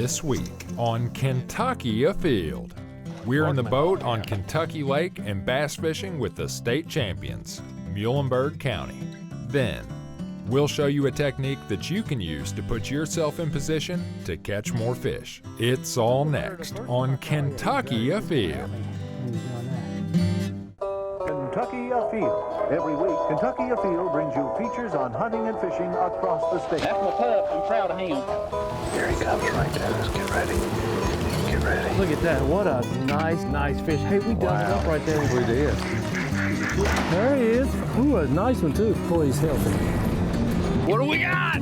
This week on Kentucky Afield, we're in the boat on Kentucky Lake and bass fishing with the state champions, Muhlenberg County. Then, we'll show you a technique that you can use to put yourself in position to catch more fish. It's all next on Kentucky Afield. Kentucky Afield. Every week, Kentucky Afield brings you features on hunting and fishing across the state. That's my pup. I'm proud of him. There he comes right there. Let's get ready. Get ready. Look at that. What a nice fish. Hey, we dug it up right there. We did. There he is. Ooh, a nice one, too. Boy, he's healthy. What do we got?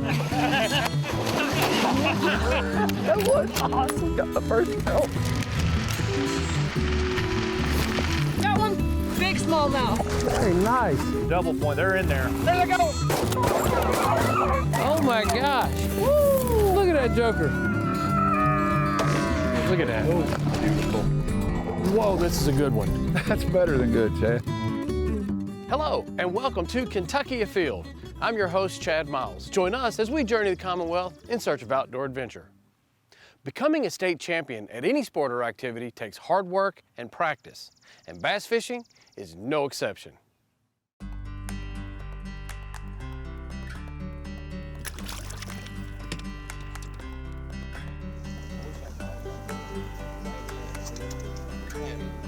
That was awesome. Got the first help. Got one. Big smallmouth. Very nice. Double point. They're in there. There they go. Oh, my gosh. Woo! Look at that joker. Look at that. Beautiful. Whoa, this is a good one. That's better than good, Chad. Hello, and welcome to Kentucky Afield. I'm your host, Chad Miles. Join us as we journey the Commonwealth in search of outdoor adventure. Becoming a state champion at any sport or activity takes hard work and practice, and bass fishing is no exception.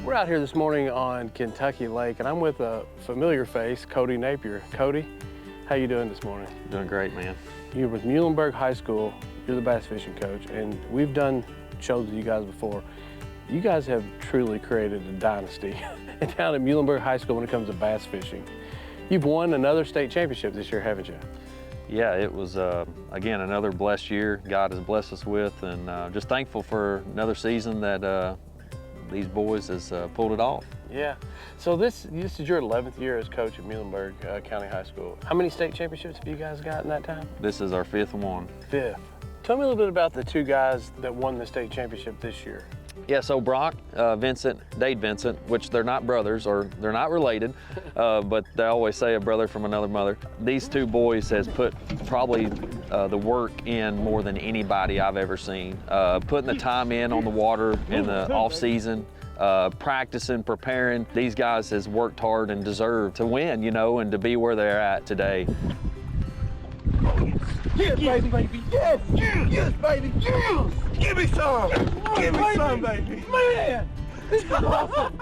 We're out here this morning on Kentucky Lake, and I'm with a familiar face, Cody Napier. Cody, how you doing this morning? Doing great, man. You're with Muhlenberg High School. You're the bass fishing coach, and we've done shows with you guys before. You guys have truly created a dynasty down at Muhlenberg High School when it comes to bass fishing. You've won another state championship this year, haven't you? Yeah, it was, again, another blessed year God has blessed us with, and just thankful for another season that these boys has pulled it off. Yeah. So this is your 11th year as coach at Muhlenberg County High School. How many state championships have you guys got in that time? This is our 5th one. 5th. Tell me a little bit about the two guys that won the state championship this year. Yeah, so Brock, Dade Vincent, which they're not brothers or they're not related, but they always say a brother from another mother. These two boys has put probably the work in more than anybody I've ever seen. Putting the time in on the water in the off season, practicing, preparing. These guys has worked hard and deserve to win, you know, and to be where they're at today. Yes, baby. Yes, yes, baby. Yes. Give me some. Give me some, baby. Man, this is awesome.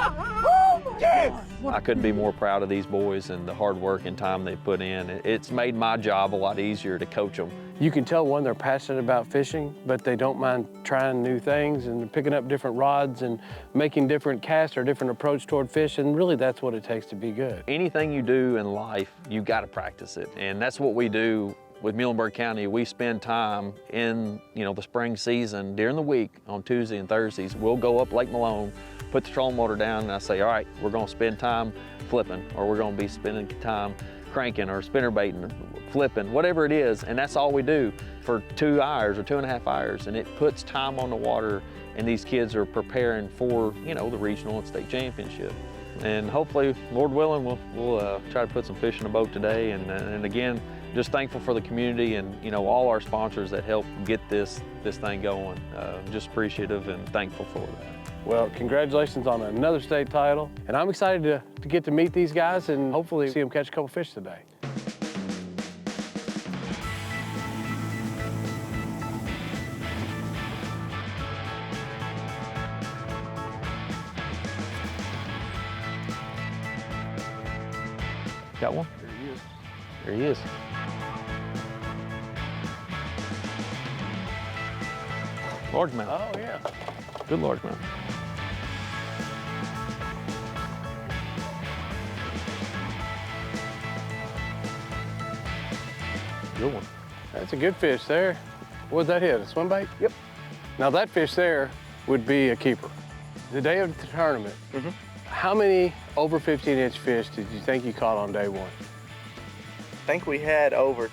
Yes. I couldn't be more proud of these boys and the hard work and time they put in. It's made my job a lot easier to coach them. You can tell, one, they're passionate about fishing, but they don't mind trying new things and picking up different rods and making different casts or different approach toward fish, and really that's what it takes to be good. Anything you do in life, you got to practice it, and that's what we do. With Muhlenberg County, we spend time in, the spring season during the week on Tuesday and Thursdays. We'll go up Lake Malone, put the trolling motor down, and I say, all right, we're going to spend time flipping, or we're going to be spending time cranking or spinnerbaiting, flipping, whatever it is, and that's all we do for 2 hours or 2.5 hours, and it puts time on the water, and these kids are preparing for, the regional and state championship. And hopefully, Lord willing, we'll try to put some fish in the boat today, and again, just thankful for the community and all our sponsors that help get this thing going. Just appreciative and thankful for that. Well, congratulations on another state title, and I'm excited to get to meet these guys and hopefully see them catch a couple fish today. Got one? There he is. Largemouth. Oh, yeah. Good largemouth. Good one. That's a good fish there. What'd that hit, a swim bait? Yep. Now that fish there would be a keeper. The day of the tournament, how many over 15-inch fish did you think you caught on day one? I think we had over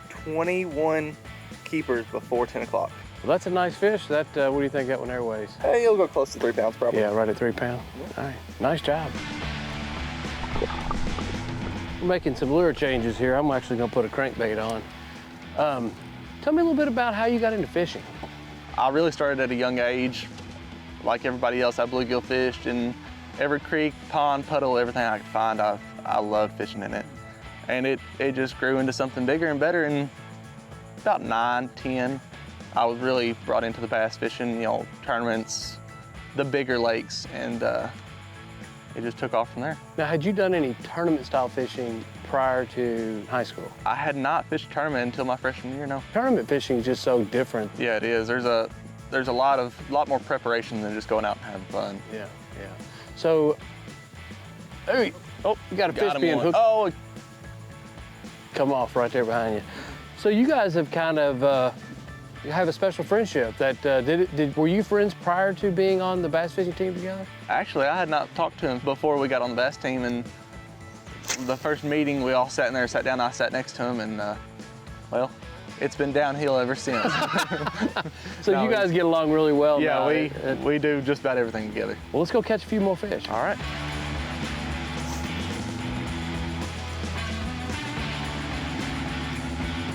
21 keepers before 10 o'clock. Well, that's a nice fish. What do you think that one there weighs? Hey, it'll go close to 3 pounds probably. Yeah, right at 3 pounds. All right, nice job. We're making some lure changes here. I'm actually gonna put a crankbait on. Tell me a little bit about how you got into fishing. I really started at a young age. Like everybody else, I bluegill fished in every creek, pond, puddle, everything I could find. I loved fishing in it. And it just grew into something bigger and better. And about 9, 10, I was really brought into the bass fishing, you know, tournaments, the bigger lakes, and it just took off from there. Now, had you done any tournament style fishing prior to high school? I had not fished a tournament until my freshman year, no. Tournament fishing is just so different. Yeah, it is. There's a lot more preparation than just going out and having fun. Yeah. So, hey, oh, you got a fish being hooked. Oh, come off right there behind you. So you guys have kind of you have a special friendship. That were you friends prior to being on the bass fishing team together? Actually, I had not talked to him before we got on the bass team, and the first meeting we all sat down. I sat next to him, and well, it's been downhill ever since. So you guys get along really well. Yeah, now. we do just about everything together. Well, let's go catch a few more fish. All right.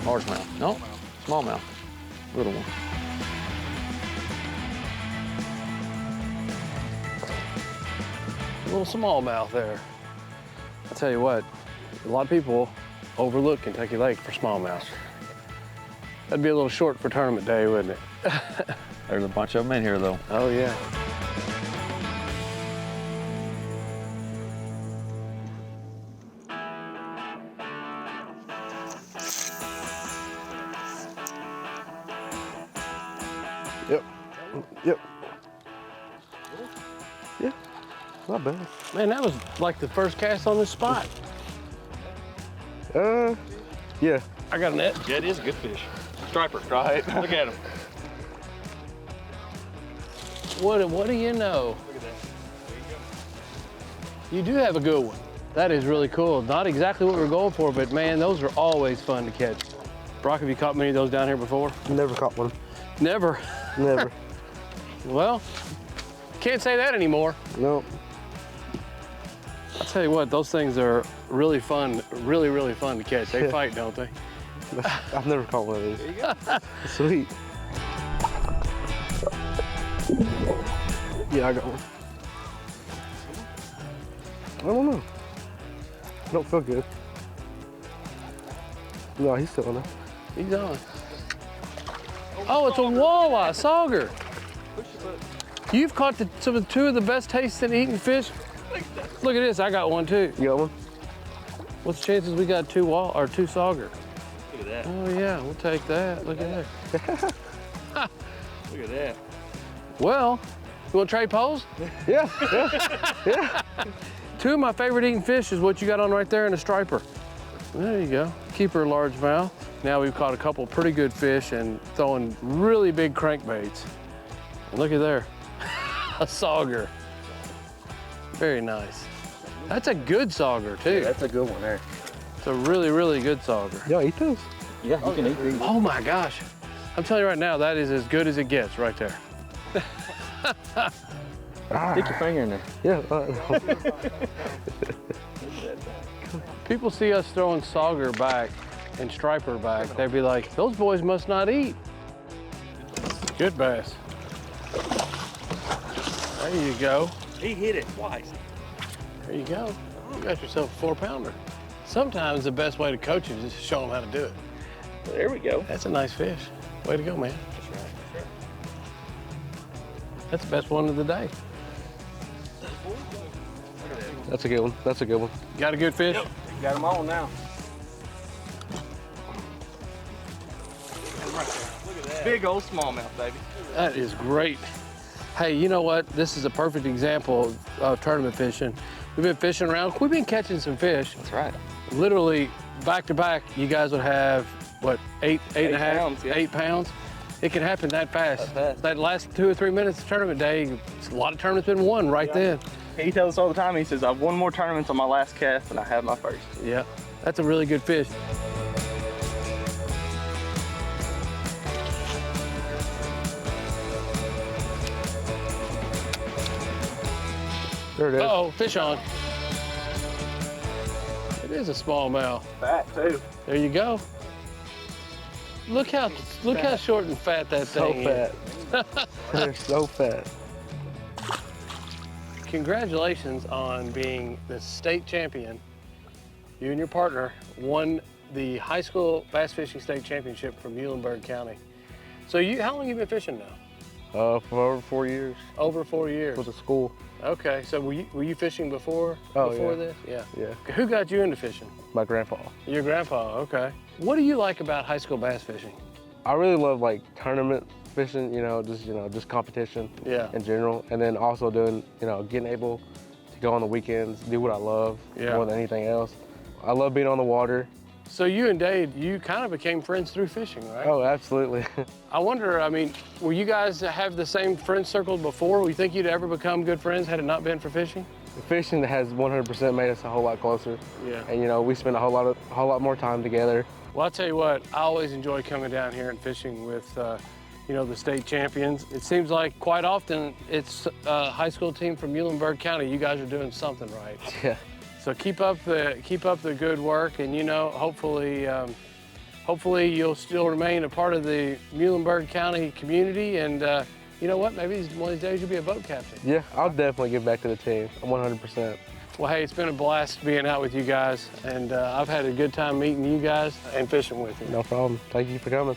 Largemouth. No, smallmouth. Little one. A little smallmouth there. I'll tell you what, a lot of people overlook Kentucky Lake for smallmouth. That'd be a little short for tournament day, wouldn't it? There's a bunch of them in here, though. Oh, yeah. Yep. Yeah, not bad. Man, that was like the first cast on this spot. Yeah. I got a net. Yeah, it is a good fish. Striper. Right. Look at him. What do you know? Look at that. You do have a good one. That is really cool. Not exactly what we're going for, but man, those are always fun to catch. Brock, have you caught many of those down here before? Never caught one. Never. Never. Well, can't say that anymore. No. I'll tell you what, those things are really fun, really, really fun to catch. They fight, don't they? I've never caught one of these. There you go. Sweet. Yeah, I got one. I don't know. I don't feel good. No, he's still on there. He's on. Oh, it's a walleye, sauger. You've caught two of the best tasting eating fish. Look at this, I got one too. You got one? What's the chances we got two sauger? Look at that. Oh yeah, we'll take that. Look at that. Look at that. Well, you want to trade poles? Yeah. Two of my favorite eating fish is what you got on right there and a striper. There you go. Keeper largemouth. Now we've caught a couple pretty good fish and throwing really big crankbaits. And look at there, a sauger. Very nice. That's a good sauger too. Yeah, that's a good one there. It's a really, really good sauger. Y'all eat those? Yeah, you can eat these. Oh my gosh. I'm telling you right now, that is as good as it gets right there. Stick your finger in there. Yeah. People see us throwing sauger back and striper back, they'd be like, those boys must not eat. Good bass. There you go. He hit it twice. There you go. You got yourself a 4-pounder. Sometimes the best way to coach it is just show them how to do it. There we go. That's a nice fish. Way to go, man. That's the best one of the day. That's a good one. That's a good one. Got a good fish? Yep. Got them on now. Look at that. Big old smallmouth, baby. That is great. Hey, you know what? This is a perfect example of tournament fishing. We've been fishing around. We've been catching some fish. That's right. Literally, back to back, you guys would have, what, eight and a half? pounds, yeah. 8 pounds? It can happen that fast. That last 2 or 3 minutes of tournament day, a lot of tournaments been won right then. He tells us all the time, he says, I've won more tournaments on my last cast than I have my first. Yeah, that's a really good fish. There it is. Uh-oh, fish on. It is a smallmouth. Fat, too. There you go. Look how short and fat that So thing fat. is. They're so fast. Congratulations on being the state champion. You and your partner won the high school bass fishing state championship from Muhlenberg County. So how long have you been fishing now? For over 4 years. Over 4 years. With the school. Okay, so were you fishing before yeah. this? Yeah. Yeah. Who got you into fishing? My grandpa. Your grandpa, okay. What do you like about high school bass fishing? I really love like tournament fishing, just competition in general. And then also doing, getting able to go on the weekends, do what I love more than anything else. I love being on the water. So you and Dade, you kind of became friends through fishing, right? Oh, absolutely. I wonder, will you guys have the same friend circle before? Do you think you'd ever become good friends had it not been for fishing? Fishing has 100% made us a whole lot closer. Yeah. And we spend a whole lot more time together. Well, I'll tell you what, I always enjoy coming down here and fishing with, the state champions. It seems like quite often it's a high school team from Muhlenberg County. You guys are doing something right. Yeah. So keep up the good work, and hopefully you'll still remain a part of the Muhlenberg County community, and you know what, maybe one of these days you'll be a boat captain. Yeah, I'll definitely give back to the team, 100%. Well, hey, it's been a blast being out with you guys, and I've had a good time meeting you guys and fishing with you. No problem. Thank you for coming.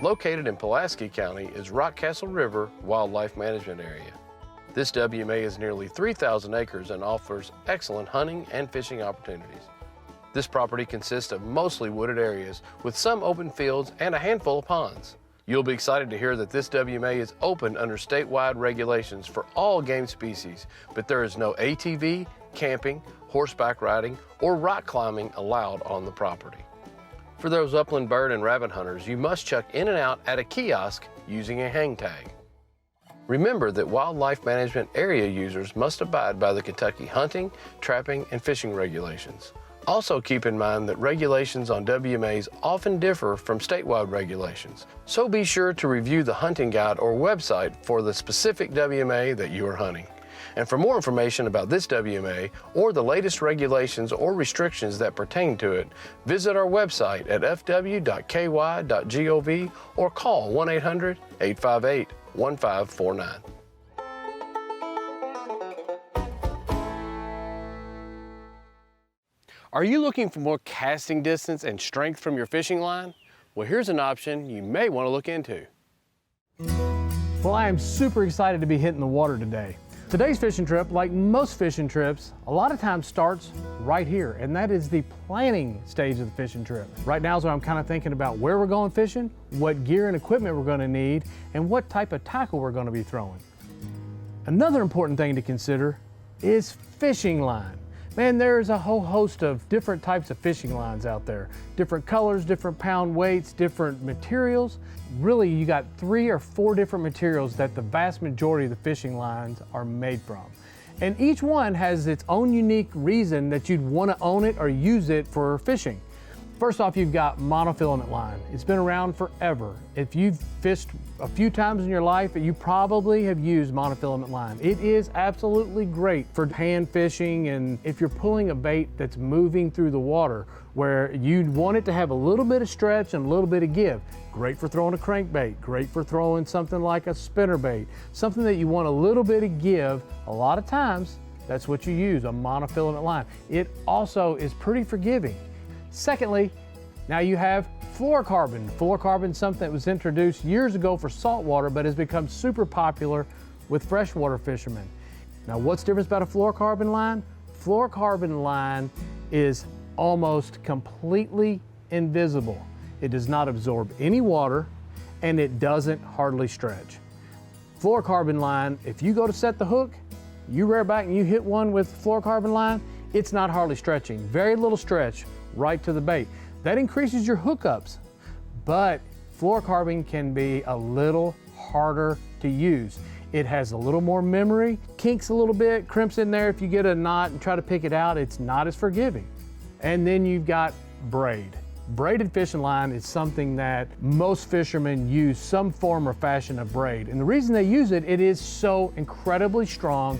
Located in Pulaski County is Rockcastle River Wildlife Management Area. This WMA is nearly 3,000 acres and offers excellent hunting and fishing opportunities. This property consists of mostly wooded areas with some open fields and a handful of ponds. You'll be excited to hear that this WMA is open under statewide regulations for all game species, but there is no ATV, camping, horseback riding, or rock climbing allowed on the property. For those upland bird and rabbit hunters, you must check in and out at a kiosk using a hang tag. Remember that wildlife management area users must abide by the Kentucky hunting, trapping, and fishing regulations. Also keep in mind that regulations on WMAs often differ from statewide regulations, so be sure to review the hunting guide or website for the specific WMA that you are hunting. And for more information about this WMA or the latest regulations or restrictions that pertain to it, visit our website at fw.ky.gov or call 1-800-858-1549. Are you looking for more casting distance and strength from your fishing line? Well, here's an option you may want to look into. Well, I am super excited to be hitting the water today. Today's fishing trip, like most fishing trips, a lot of times starts right here, and that is the planning stage of the fishing trip. Right now is when I'm kind of thinking about where we're going fishing, what gear and equipment we're going to need, and what type of tackle we're going to be throwing. Another important thing to consider is fishing line. Man, there's a whole host of different types of fishing lines out there. Different colors, different pound weights, different materials. Really, you got 3 or 4 different materials that the vast majority of the fishing lines are made from. And each one has its own unique reason that you'd want to own it or use it for fishing. First off, you've got monofilament line. It's been around forever. If you've fished a few times in your life, you probably have used monofilament line. It is absolutely great for hand fishing, and if you're pulling a bait that's moving through the water where you'd want it to have a little bit of stretch and a little bit of give. Great for throwing a crankbait, great for throwing something like a spinnerbait, something that you want a little bit of give. A lot of times, that's what you use, a monofilament line. It also is pretty forgiving. Secondly, now you have fluorocarbon. Fluorocarbon is something that was introduced years ago for saltwater, but has become super popular with freshwater fishermen. Now, what's the difference about a fluorocarbon line? Fluorocarbon line is almost completely invisible. It does not absorb any water, and it doesn't hardly stretch. Fluorocarbon line, if you go to set the hook, you rear back and you hit one with fluorocarbon line, it's not hardly stretching. Very little stretch right to the bait. That increases your hookups, but fluorocarbon can be a little harder to use. It has a little more memory, kinks a little bit, crimps in there. If you get a knot and try to pick it out, it's not as forgiving. And then you've got braid. Braided fishing line is something that most fishermen use some form or fashion of braid. And the reason they use it, it is so incredibly strong.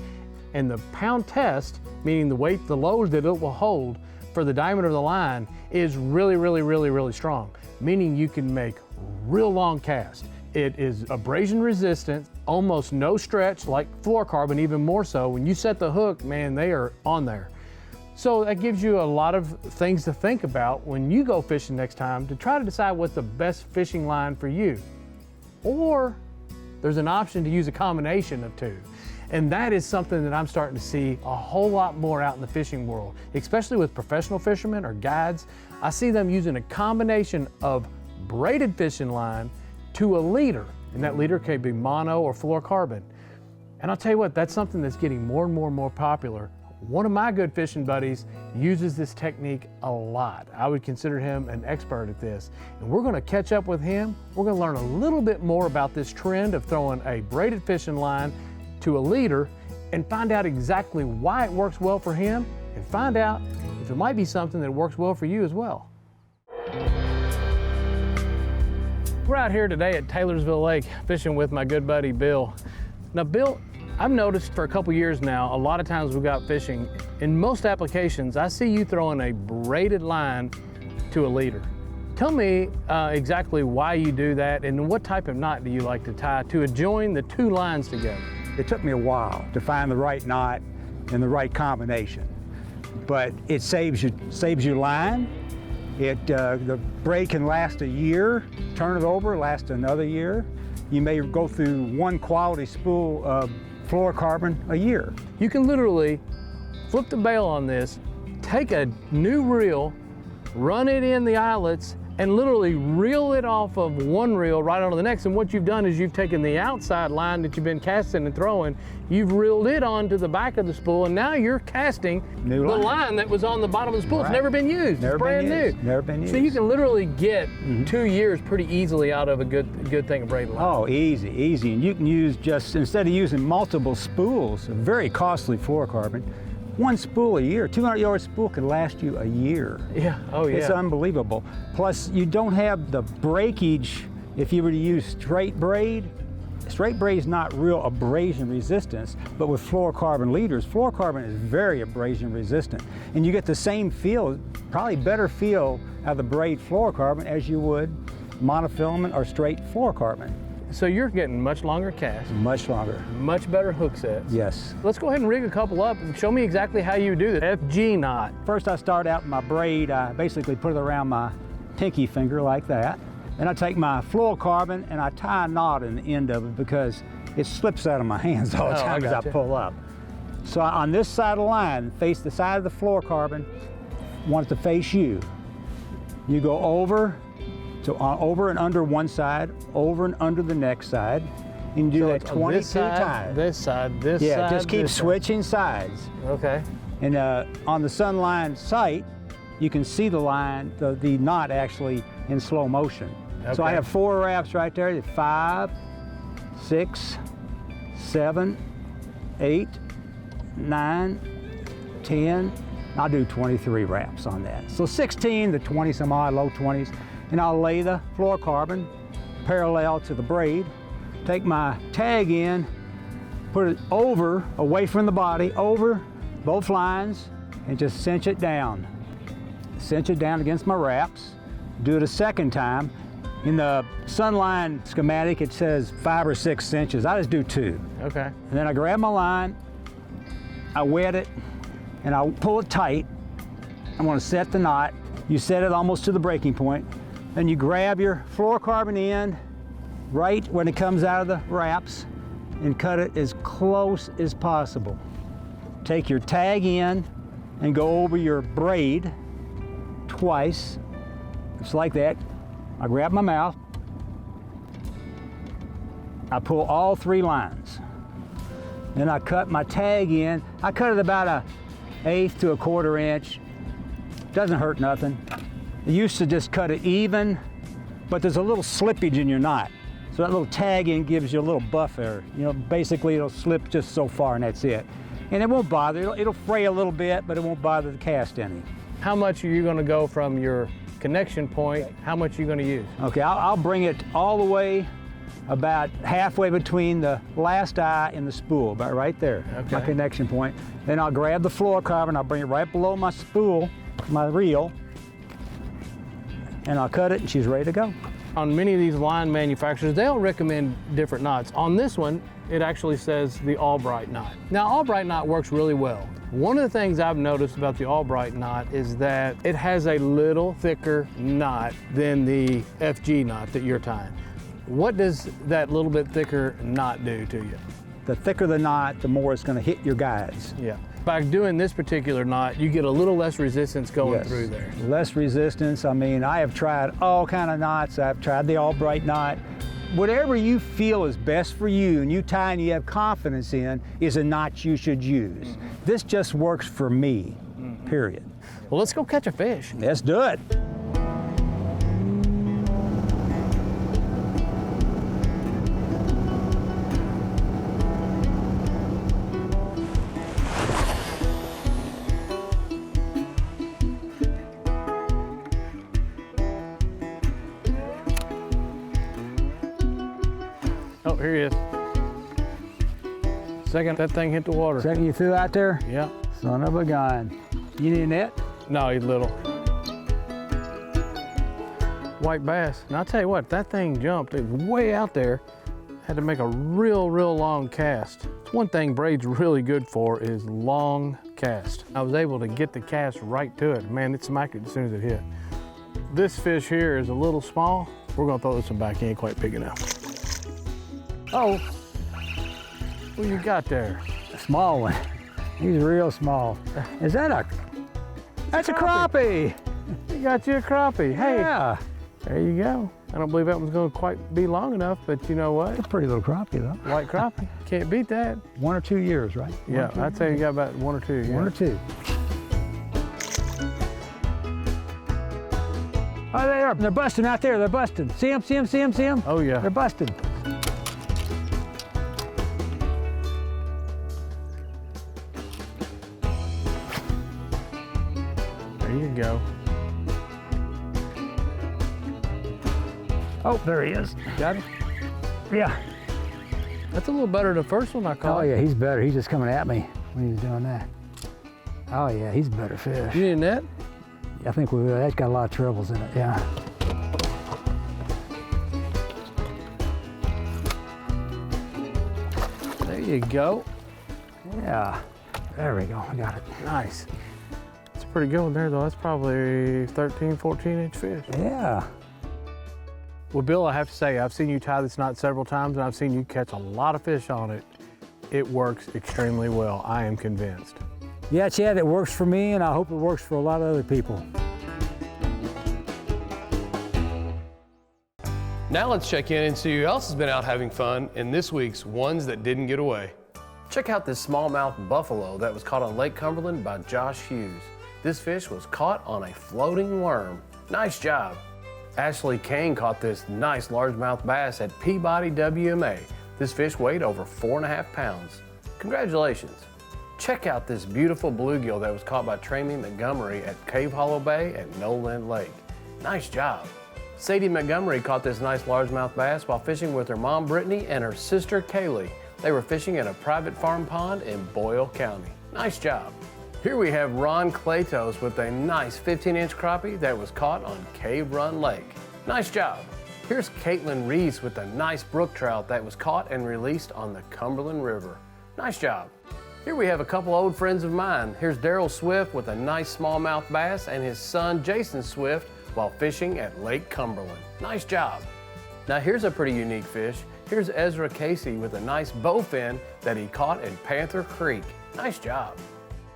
And the pound test, meaning the weight, the load that it will hold for the diameter of the line, is really, really, really, really strong, meaning you can make real long casts. It is abrasion resistant, almost no stretch like fluorocarbon, even more so. When you set the hook, man, they are on there. So that gives you a lot of things to think about when you go fishing next time to try to decide what's the best fishing line for you. Or there's an option to use a combination of two. And that is something that I'm starting to see a whole lot more out in the fishing world, especially with professional fishermen or guides. I see them using a combination of braided fishing line to a leader, and that leader can be mono or fluorocarbon. And I'll tell you what, that's something that's getting more and more popular. One of my good fishing buddies uses this technique a lot. I would consider him an expert at this. And we're gonna catch up with him. We're gonna learn a little bit more about this trend of throwing a braided fishing line to a leader and find out exactly why it works well for him and find out if it might be something that works well for you as well. We're out here today at Taylorsville Lake fishing with my good buddy Bill. Now Bill, I've noticed for a couple years now, a lot of times we go out fishing, in most applications, I see you throwing a braided line to a leader. Tell me exactly why you do that and what type of knot do you like to tie to join the two lines together? It took me a while to find the right knot and the right combination, but it saves you line. The braid can last a year, turn it over, last another year. You may go through one quality spool of fluorocarbon a year. You can literally flip the bail on this, take a new reel, run it in the eyelets, and literally reel it off of one reel right onto the next. And what you've done is you've taken the outside line that you've been casting and throwing, you've reeled it onto the back of the spool, and now you're casting the line that was on the bottom of the spool. Right. It's never been used. It's brand new. Never been used. So you can literally get 2 years pretty easily out of a good thing of braided line. Oh, easy. And you can use just, instead of using multiple spools, a very costly fluorocarbon, one spool a year, 200-yard spool could last you a year. Yeah, oh yeah. It's unbelievable. Plus, you don't have the breakage if you were to use straight braid. Straight braid is not real abrasion resistance, but with fluorocarbon leaders, fluorocarbon is very abrasion resistant. And you get the same feel, probably better feel out of the braid fluorocarbon as you would monofilament or straight fluorocarbon. So you're getting much longer casts. Much longer. Much better hook sets. Yes. Let's go ahead and rig a couple up and show me exactly how you do the FG knot. First I start out with my braid, I basically put it around my pinky finger like that. Then I take my fluorocarbon and I tie a knot in the end of it because it slips out of my hands all the time as I pull up. So on this side of the line, face the side of the fluorocarbon, want it to face you. You go over and under one side, over and under the next side. You can do that 22 times. This side, yeah, just keep switching sides. Okay. And on the Sunline sight, you can see the line, the knot actually in slow motion. Okay. So I have 4 wraps right there, 5, 6, 7, 8, 9, 10. I'll do 23 wraps on that. So 16 to 20 some odd, low 20s. And I'll lay the fluorocarbon parallel to the braid, take my tag in, put it over, away from the body, over both lines, and just cinch it down. Cinch it down against my wraps. Do it a second time. In the Sunline schematic, it says 5 or 6 cinches. I just do 2. Okay. And then I grab my line, I wet it, and I'll pull it tight. I want to set the knot. You set it almost to the breaking point. Then you grab your fluorocarbon end right when it comes out of the wraps and cut it as close as possible. Take your tag in and go over your braid twice, just like that. I grab my mouth, I pull all 3 lines. Then I cut my tag in. I cut it about 1/8 to 1/4 inch. Doesn't hurt nothing. I used to just cut it even, but there's a little slippage in your knot. So that little tag in gives you a little buffer. You know, basically it'll slip just so far and that's it. And it won't bother, it'll fray a little bit, but it won't bother the cast any. How much are you gonna go from your connection point? How much are you gonna use? Okay, I'll bring it all the way about halfway between the last eye and the spool, about right there, my connection point. Then I'll grab the fluorocarbon, I'll bring it right below my spool, my reel, and I'll cut it and she's ready to go. On many of these line manufacturers, they'll recommend different knots. On this one, it actually says the Albright knot. Now, Albright knot works really well. One of the things I've noticed about the Albright knot is that it has a little thicker knot than the FG knot that you're tying. What does that little bit thicker knot do to you? The thicker the knot, the more it's going to hit your guides. Yeah. By doing this particular knot, you get a little less resistance going through there. Less resistance. I mean, I have tried all kind of knots. I've tried the Albright knot. Whatever you feel is best for you and you tie and you have confidence in is a knot you should use. This just works for me, period. Well, let's go catch a fish. Let's do it. Oh, here he is. Second that thing hit the water. Second you threw out there? Yeah. Son of a gun. You need a net? No, he's little. White bass. And I'll tell you what, that thing jumped. It was way out there. Had to make a real long cast. It's one thing Braid's really good for is long cast. I was able to get the cast right to it. Man, it smacked it as soon as it hit. This fish here is a little small. We're gonna throw this one back. He ain't quite big enough. Oh, what you got there? A small one. He's real small. Is that a? That's a crappie. You got you a crappie. Hey, yeah. There you go. I don't believe that one's going to quite be long enough, but you know what? It's a pretty little crappie, though. White crappie. Can't beat that. 1 or 2 years, right? Yeah, I'd say you got about 1 or 2. Yeah. 1 or 2. Oh, they are. They're busting out there. They're busting. See them? See them? See them? See them? Oh, yeah. They're busting. There you go. Oh, there he is. Got him? Yeah. That's a little better than the first one I caught. Oh, yeah, he's better. He's just coming at me when he's doing that. Oh, yeah, he's a better fish. You need a net? I think that's got a lot of trebles in it, yeah. There you go. Yeah. There we go. I got it. Nice. It's a pretty good one there, though. That's probably 13, 14-inch fish. Yeah. Well, Bill, I have to say, I've seen you tie this knot several times, and I've seen you catch a lot of fish on it. It works extremely well. I am convinced. Yeah, Chad, it works for me, and I hope it works for a lot of other people. Now let's check in and see who else has been out having fun in this week's Ones That Didn't Get Away. Check out this smallmouth buffalo that was caught on Lake Cumberland by Josh Hughes. This fish was caught on a floating worm. Nice job. Ashley Kane caught this nice largemouth bass at Peabody WMA. This fish weighed over 4.5 pounds. Congratulations. Check out this beautiful bluegill that was caught by Tramie Montgomery at Cave Hollow Bay at Noland Lake. Nice job. Sadie Montgomery caught this nice largemouth bass while fishing with her mom Brittany and her sister Kaylee. They were fishing in a private farm pond in Boyle County. Nice job. Here we have Ron Clatos with a nice 15-inch crappie that was caught on Cave Run Lake. Nice job. Here's Caitlin Reese with a nice brook trout that was caught and released on the Cumberland River. Nice job. Here we have a couple old friends of mine. Here's Daryl Swift with a nice smallmouth bass and his son Jason Swift while fishing at Lake Cumberland. Nice job. Now here's a pretty unique fish. Here's Ezra Casey with a nice bowfin that he caught in Panther Creek. Nice job.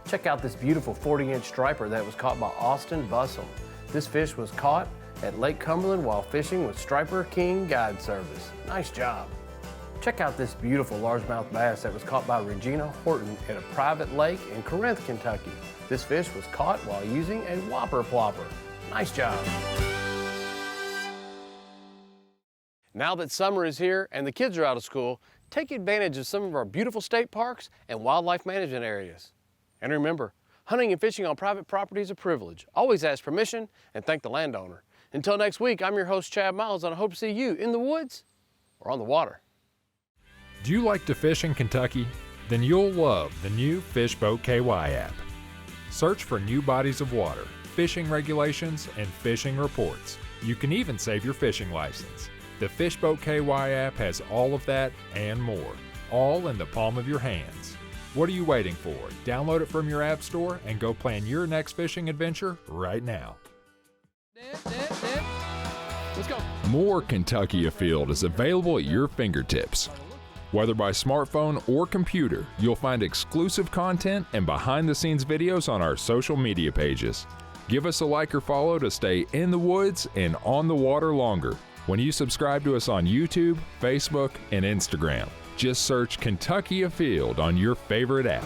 Check out this beautiful 40-inch striper that was caught by Austin Bussell. This fish was caught at Lake Cumberland while fishing with Striper King Guide Service. Nice job. Check out this beautiful largemouth bass that was caught by Regina Horton at a private lake in Corinth, Kentucky. This fish was caught while using a whopper plopper. Nice job. Now that summer is here and the kids are out of school, take advantage of some of our beautiful state parks and wildlife management areas. And remember, hunting and fishing on private property is a privilege. Always ask permission and thank the landowner. Until next week, I'm your host, Chad Miles, and I hope to see you in the woods or on the water. Do you like to fish in Kentucky? Then you'll love the new Fishboat KY app. Search for new bodies of water, fishing regulations, and fishing reports. You can even save your fishing license. The Fishboat KY app has all of that and more, all in the palm of your hands. What are you waiting for? Download it from your app store and go plan your next fishing adventure right now. Let's go. More Kentucky Afield is available at your fingertips. Whether by smartphone or computer, you'll find exclusive content and behind-the-scenes videos on our social media pages. Give us a like or follow to stay in the woods and on the water longer when you subscribe to us on YouTube, Facebook, and Instagram. Just search Kentucky Afield on your favorite app.